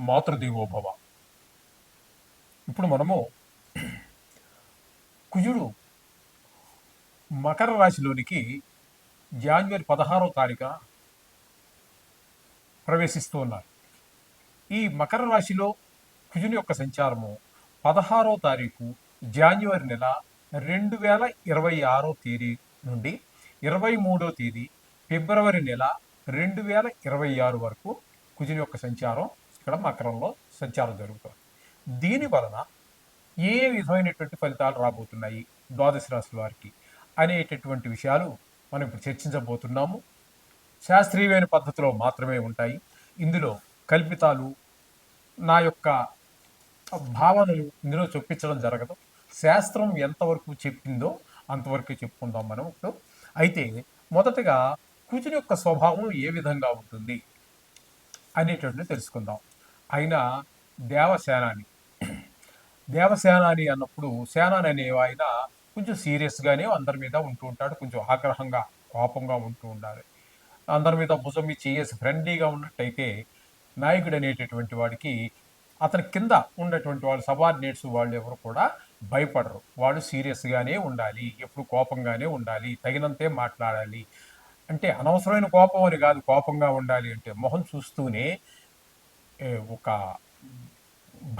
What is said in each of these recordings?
మాతృదేవోభవ. ఇప్పుడు మనము కుజుడు మకర రాశిలోనికి జనవరి 16వ తారీఖున ప్రవేశిస్తూ ఉన్నారు. ఈ మకర రాశిలో కుజుని యొక్క సంచారము 16వ తారీఖు జనవరి నెల 2026 తేదీ నుండి 23వ తేదీ ఫిబ్రవరి నెల 2026 వరకు కుజుని యొక్క సంచారం ఇక్కడ మకరంలో సంచారం జరుగుతుంది. దీని వలన ఏ విధమైనటువంటి ఫలితాలు రాబోతున్నాయి ద్వాదశ రాశుల వారికి అనేటటువంటి విషయాలు మనం ఇప్పుడు చర్చించబోతున్నాము. శాస్త్రీయమైన పద్ధతిలో మాత్రమే ఉంటాయి. ఇందులో కల్పితాలు, నా యొక్క భావనలు ఇందులో చొప్పించడం జరగదు. శాస్త్రం ఎంతవరకు చెప్పిందో అంతవరకు చెప్పుకుందాం మనం ఇప్పుడు. అయితే మొదటగా కుజుని యొక్క స్వభావం ఏ విధంగా ఉంటుంది అనేటువంటిది తెలుసుకుందాం. ఆయన దేవసేనాని. దేవసేనాని అన్నప్పుడు సేనాని అనే ఆయన కొంచెం సీరియస్గానే అందరి మీద ఉంటూ ఉంటాడు. కొంచెం ఆగ్రహంగా, కోపంగా ఉంటూ ఉండాలి. అందరి మీద భుజం మీద చేసి ఫ్రెండ్లీగా ఉన్నట్టయితే నాయకుడు అనేటటువంటి వాడికి అతని కింద ఉన్నటువంటి వాళ్ళు సబార్డినేట్స్ వాళ్ళు ఎవరు కూడా భయపడరు. వాళ్ళు సీరియస్గానే ఉండాలి, ఎప్పుడు కోపంగానే ఉండాలి, తగినంతే మాట్లాడాలి. అంటే అనవసరమైన కోపం అని కాదు, కోపంగా ఉండాలి అంటే మొహం చూస్తూనే ఒక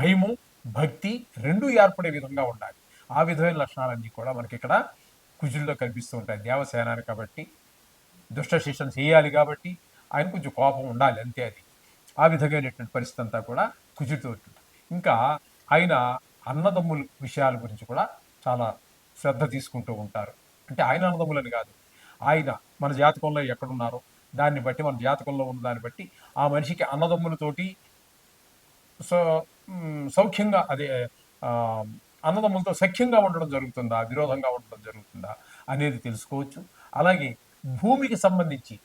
భయము, భక్తి రెండూ ఏర్పడే విధంగా ఉండాలి. ఆ విధమైన లక్షణాలన్నీ కూడా మనకి ఇక్కడ కుజుల్లో కనిపిస్తూ ఉంటాయి. దేవసేనాని కాబట్టి, దుష్ట శిక్షణ చేయాలి కాబట్టి ఆయన కొంచెం కోపం ఉండాలి, అంతే. అది ఆ విధమైనటువంటి పరిస్థితి అంతా కూడా కుజుడితో ఉంటుంది. ఇంకా ఆయన అన్నదమ్ముల విషయాల గురించి కూడా చాలా శ్రద్ధ తీసుకుంటూ ఉంటారు. అంటే ఆయన అన్నదమ్ములని కాదు, ఆయన మన జాతకంలో ఎక్కడున్నారో దాన్ని బట్టి, మన జాతకంలో ఉన్న దాన్ని బట్టి ఆ మనిషికి అన్నదమ్ములతోటి సౌఖ్యంగా, అదే అన్నదమ్ములతో సఖ్యంగా ఉండడం జరుగుతుందా, విరోధంగా ఉండడం జరుగుతుందా అనేది తెలుసుకోవచ్చు. అలాగే భూమికి సంబంధించి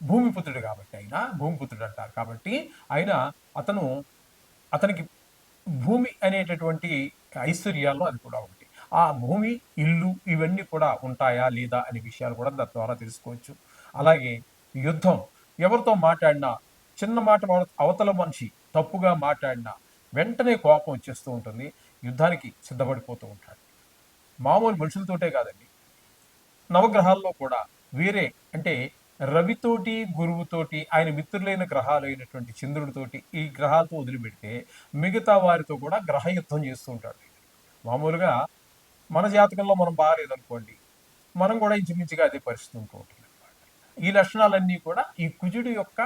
భూమిపుత్రుడు కాబట్టి, ఆయన భూమిపుత్రుడు అంటారు కాబట్టి ఆయన అతనికి భూమి అనేటటువంటి ఐశ్వర్యాల్లో అది కూడా ఒకటి. ఆ భూమి, ఇల్లు ఇవన్నీ కూడా ఉంటాయా లేదా అనే విషయాలు కూడా దాని ద్వారా తెలుసుకోవచ్చు. అలాగే యుద్ధం, ఎవరితో మాట్లాడినా చిన్న మాట అవతల మనిషి తప్పుగా మాట్లాడినా వెంటనే కోపం వచ్చేస్తూ ఉంటుంది, యుద్ధానికి సిద్ధపడిపోతూ ఉంటాడు. మామూలు మనుషులతోటే కాదండి, నవగ్రహాల్లో కూడా వేరే, అంటే రవితోటి, గురువుతోటి, ఆయన మిత్రులైన గ్రహాలు అయినటువంటి చంద్రుడితోటి, ఈ గ్రహాలతో వదిలిపెడితే మిగతా వారితో కూడా గ్రహ యుద్ధం చేస్తూ ఉంటాడు. మామూలుగా మన జాతకంలో మనం బాగాలేదనుకోండి, మనం కూడా ఇంచుమించుగా అదే పరిస్థితి ఉంటూ ఉంటుంది అనమాట. ఈ లక్షణాలన్నీ కూడా ఈ కుజుడి యొక్క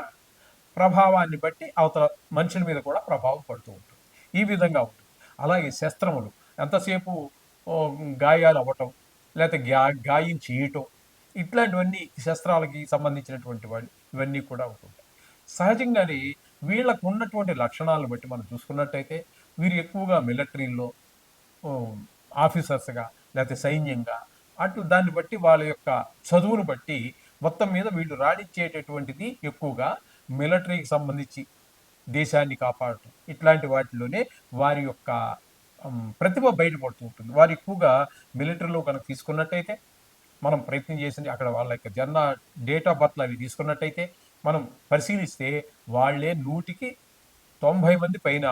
ప్రభావాన్ని బట్టి అవతల మనుషుల మీద కూడా ప్రభావం పడుతూ ఉంటుంది. ఈ విధంగా ఉంటుంది. అలాగే శస్త్రములు, ఎంతసేపు గాయాలు అవ్వటం, లేకపోతే గాయం చేయటం, ఇట్లాంటివన్నీ శస్త్రాలకి సంబంధించినటువంటి వాళ్ళు ఇవన్నీ కూడా ఉంటుంటాయి. సహజంగానే వీళ్ళకు ఉన్నటువంటి లక్షణాలను బట్టి మనం చూసుకున్నట్టయితే వీరు ఎక్కువగా మిలిటరీలో ఆఫీసర్స్గా, లేకపోతే సైన్యంగా, అటు దాన్ని బట్టి వాళ్ళ యొక్క చదువును బట్టి మొత్తం మీద వీళ్ళు రాణించేటటువంటిది ఎక్కువగా మిలిటరీకి సంబంధించి దేశాన్ని కాపాడటం, ఇట్లాంటి వాటిలోనే వారి యొక్క ప్రతిభ బయటపడుతూ ఉంటుంది. వారు ఎక్కువగా మిలిటరీలో కనుక తీసుకున్నట్టయితే, మనం ప్రయత్నం చేసింది అక్కడ వాళ్ళ యొక్క జన్మ డేట్ ఆఫ్ బర్త్లు అవి తీసుకున్నట్టయితే మనం పరిశీలిస్తే వాళ్ళే 100కి 90 మంది పైన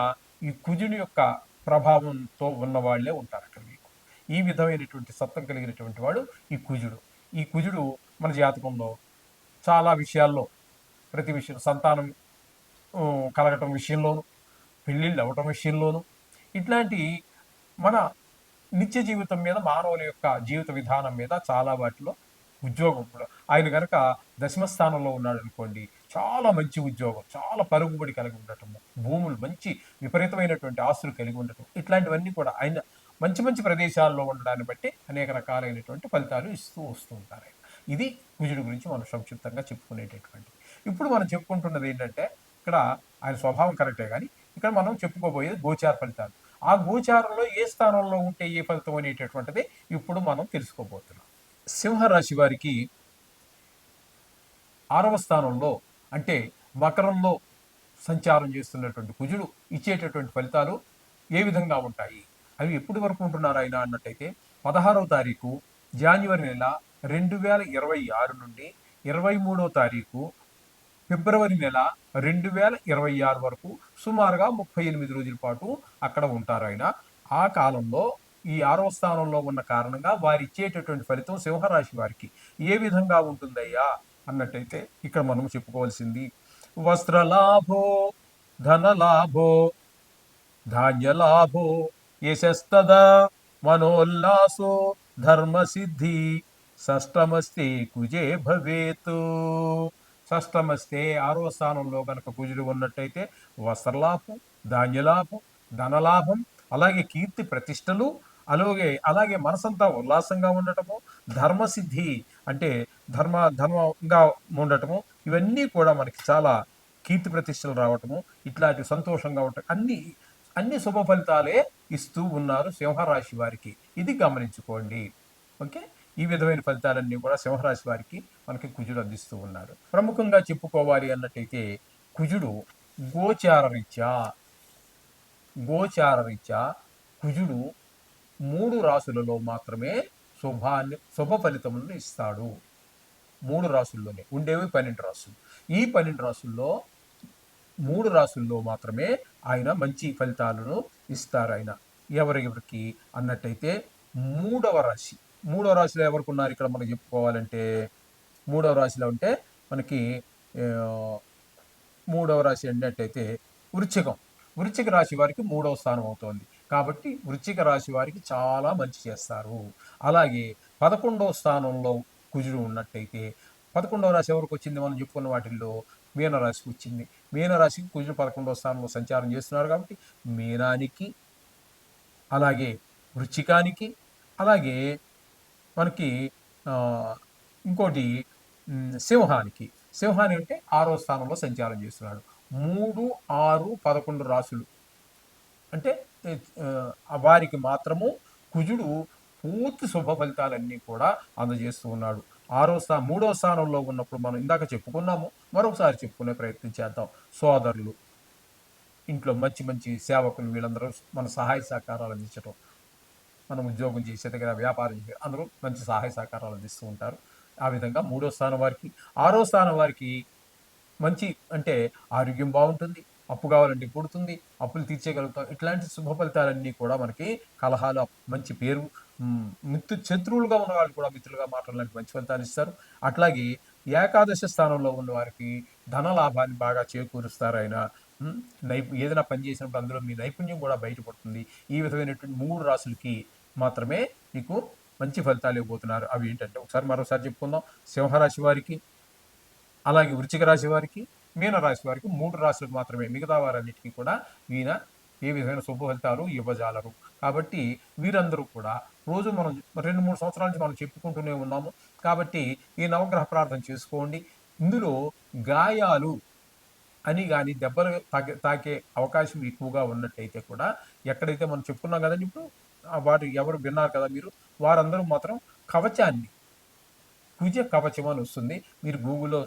ఈ కుజుని యొక్క ప్రభావంతో ఉన్న వాళ్ళే ఉంటారు అక్కడ మీకు. ఈ విధమైనటువంటి సత్వం కలిగినటువంటి వాడు ఈ కుజుడు. ఈ కుజుడు మన జాతకంలో చాలా విషయాల్లో, ప్రతి విషయం, సంతానం కలగటం విషయంలోనూ, పెళ్ళిళ్ళు అవ్వటం విషయంలోనూ, ఇట్లాంటి మన నిత్య జీవితం మీద, మానవుల యొక్క జీవిత విధానం మీద చాలా వాటిలో, ఉద్యోగం కూడా ఆయన కనుక దశమ స్థానంలో ఉన్నాడు అనుకోండి, చాలా మంచి ఉద్యోగం, చాలా పరుగుబడి కలిగి ఉండటము, భూములు, మంచి విపరీతమైనటువంటి ఆస్తులు కలిగి ఉండటం, ఇట్లాంటివన్నీ కూడా ఆయన మంచి మంచి ప్రదేశాల్లో ఉండడాన్ని బట్టి అనేక రకాలైనటువంటి ఫలితాలు ఇస్తూ వస్తూ ఉంటారు. ఇది కుజుడి గురించి మనం సంక్షిప్తంగా చెప్పుకునేటటువంటిది. ఇప్పుడు మనం చెప్పుకుంటున్నది ఏంటంటే, ఇక్కడ ఆయన స్వభావం కరెక్టే, కానీ ఇక్కడ మనం చెప్పుకోబోయేది గోచార ఫలితాలు. ఆ గోచారంలో ఏ స్థానంలో ఉంటే ఏ ఫలితం అనేటటువంటిది ఇప్పుడు మనం తెలుసుకోబోతున్నాం. సింహరాశి వారికి 6వ స్థానంలో, అంటే మకరంలో సంచారం చేస్తున్నటువంటి కుజుడు ఇచ్చేటటువంటి ఫలితాలు ఏ విధంగా ఉంటాయి, అవి ఎప్పటి వరకు ఉంటున్నారు ఆయన అన్నట్టయితే 16వ తారీఖు జనవరి నెల 2026 నుండి 23వ తారీఖు ఫిబ్రవరి నెల 2026 వరకు సుమారుగా 38 రోజుల పాటు అక్కడ ఉంటారు ఆయన. ఆ కాలంలో ఈ 6వ స్థానంలో ఉన్న కారణంగా వారు ఇచ్చేటటువంటి ఫలితం సింహరాశి వారికి ఏ విధంగా ఉంటుందయ్యా అన్నట్టయితే ఇక్కడ మనం చెప్పుకోవాల్సింది వస్త్రలాభో ధనలాభో ధాన్యలాభో యశస్తదా మనోల్లాసో ధర్మసిద్ధి షష్టమస్తే కుజే భవేత్. షష్టమస్తే 6వ స్థానంలో కనుక కుజుడు ఉన్నట్టయితే వస్త్రలాభం, ధాన్యలాభం, ధనలాభం, అలాగే కీర్తి ప్రతిష్టలు, అలాగే మనసంతా ఉల్లాసంగా ఉండటము, ధర్మసిద్ధి అంటే ధర్మంగా ఉండటము, ఇవన్నీ కూడా మనకి చాలా కీర్తి ప్రతిష్టలు రావటము, ఇట్లాంటి సంతోషంగా ఉండటం, అన్ని శుభ ఫలితాలే ఇస్తూ ఉన్నారు సింహరాశి వారికి. ఇది గమనించుకోండి. ఓకే, ఈ విధమైన ఫలితాలన్నీ కూడా సింహరాశి వారికి మనకి కుజుడు అందిస్తూ ఉన్నారు. ప్రముఖంగా చెప్పుకోవాలి అన్నట్టయితే కుజుడు గోచారరీత్యా కుజుడు 3 రాశులలో మాత్రమే శుభ ఫలితములను ఇస్తాడు. 3 రాశుల్లోనే ఉండేవి 12 రాశులు. ఈ 12 రాశుల్లో 3 రాశుల్లో మాత్రమే ఆయన మంచి ఫలితాలను ఇస్తారు. ఆయన ఎవరెవరికి అన్నట్టయితే మూడవ రాశిలో ఎవరికి ఉన్నారు ఇక్కడ మనం చెప్పుకోవాలంటే, మూడవ రాశిలో ఉంటే మనకి మూడవ రాశి అన్నట్టయితే వృశ్చిక రాశి వారికి 3వ స్థానం అవుతోంది. కాబట్టి వృశ్చిక రాశి వారికి చాలా మంచి చేస్తారు. అలాగే 11వ స్థానంలో కుజుడు ఉన్నట్టయితే 11వ రాశి ఎవరికి వచ్చింది? మనం చెప్పుకున్న వాటిల్లో మీనరాశికి వచ్చింది. మీనరాశికి కుజుడు 11వ స్థానంలో సంచారం చేస్తున్నారు కాబట్టి మీనానికి, అలాగే వృశ్చికానికి, అలాగే మనకి ఇంకోటి సింహానికి అంటే 6వ స్థానంలో సంచారం చేస్తున్నాడు. 3, 6, 11 రాశులు అంటే వారికి మాత్రము కుజుడు పూర్తి శుభ ఫలితాలన్నీ కూడా అందజేస్తూ ఉన్నాడు. 3వ స్థానంలో ఉన్నప్పుడు మనం ఇందాక చెప్పుకున్నాము, మరొకసారి చెప్పుకునే ప్రయత్నం చేద్దాం. సోదరులు, ఇంట్లో మంచి సేవకులు, వీళ్ళందరూ మన సహాయ సహకారాలు అందించడం, మనం ఉద్యోగం చేసే దగ్గర వ్యాపారం చేసే అందరూ మంచి సహాయ సహకారాలు అందిస్తూ ఉంటారు. ఆ విధంగా 3వ స్థానం వారికి, 6వ స్థానం వారికి మంచి అంటే ఆరోగ్యం బాగుంటుంది, అప్పు కావాలంటే పుడుతుంది, అప్పులు తీర్చేయగలుగుతాం. ఇట్లాంటి శుభ ఫలితాలన్నీ కూడా మనకి కలహాలు, మంచి పేరు, శత్రువులుగా ఉన్న వాళ్ళు కూడా మిత్రులుగా మాట్లాడడానికి మంచి ఫలితాలు ఇస్తారు. అట్లాగే ఏకాదశ స్థానంలో ఉన్న వారికి ధన లాభాన్ని బాగా చేకూరుస్తారు. ఆయన ఏదైనా పని చేసినప్పుడు అందులో మీ నైపుణ్యం కూడా బయటపడుతుంది. ఈ విధమైనటువంటి 3 రాశులకి మాత్రమే మీకు మంచి ఫలితాలు ఇవ్వబోతున్నారు. అవి ఏంటంటే మరోసారి చెప్పుకుందాం. సింహరాశి వారికి, అలాగే వృశ్చిక రాశి వారికి, మీనరాశి వారికి 3 రాశులకు మాత్రమే. మిగతా వారన్నిటికీ కూడా ఈయన ఏ విధమైన శుభ ఫలితాలు ఇవ్వజాలరు. కాబట్టి వీరందరూ కూడా రోజు మనం 2-3 సంవత్సరాల నుంచి మనం చెప్పుకుంటూనే ఉన్నాము. కాబట్టి ఈ నవగ్రహ ప్రార్థన చేసుకోండి. ఇందులో గాయాలు అని కానీ దెబ్బలు తాకే అవకాశం ఎక్కువగా ఉన్నట్టయితే కూడా, ఎక్కడైతే మనం చెప్పుకున్నాం కదండి ఇప్పుడు, వారు ఎవరు విన్నారు కదా మీరు, వారందరూ మాత్రం కవచాన్ని, కుజ కవచం అని వస్తుంది, మీరు గూగుల్లో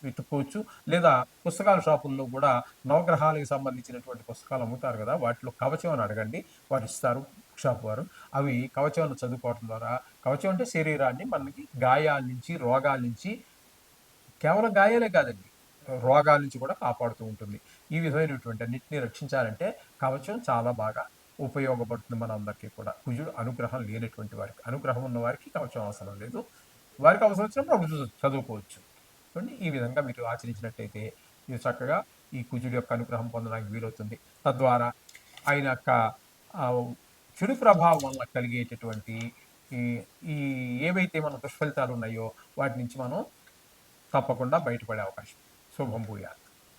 వెతుక్కోవచ్చు. లేదా పుస్తకాల షాపుల్లో కూడా నవగ్రహాలకు సంబంధించినటువంటి పుస్తకాలు అమ్ముతారు కదా, వాటిలో కవచం అని అడగండి, వారు ఇస్తారు షాప్ వారు. అవి కవచాలను చదువుకోవడం ద్వారా, కవచం అంటే శరీరాన్ని మనకి గాయాల నుంచి, రోగాల నుంచి, కేవలం గాయాలే కాదండి, రోగాల నుంచి కూడా కాపాడుతూ ఉంటుంది. ఈ విధమైనటువంటి అన్నింటినీ రక్షించాలంటే కవచం చాలా బాగా ఉపయోగపడుతుంది మన అందరికీ కూడా. కుజుడు అనుగ్రహం లేనటువంటి వారికి, అనుగ్రహం ఉన్న వారికి కవచం అవసరం లేదు. వారికి అవసరం వచ్చినప్పుడు అప్పుడు చదువుకోవచ్చు. ఈ విధంగా మీరు ఆచరించినట్టయితే మీరు చక్కగా ఈ కుజుడు యొక్క అనుగ్రహం పొందడానికి వీలవుతుంది. తద్వారా ఆయన యొక్క చెడు ప్రభావం వల్ల కలిగేటటువంటి ఈ ఏవైతే మన దుష్ఫలితాలు ఉన్నాయో వాటి నుంచి మనం తప్పకుండా బయటపడే అవకాశం. శుభం భూయాత్.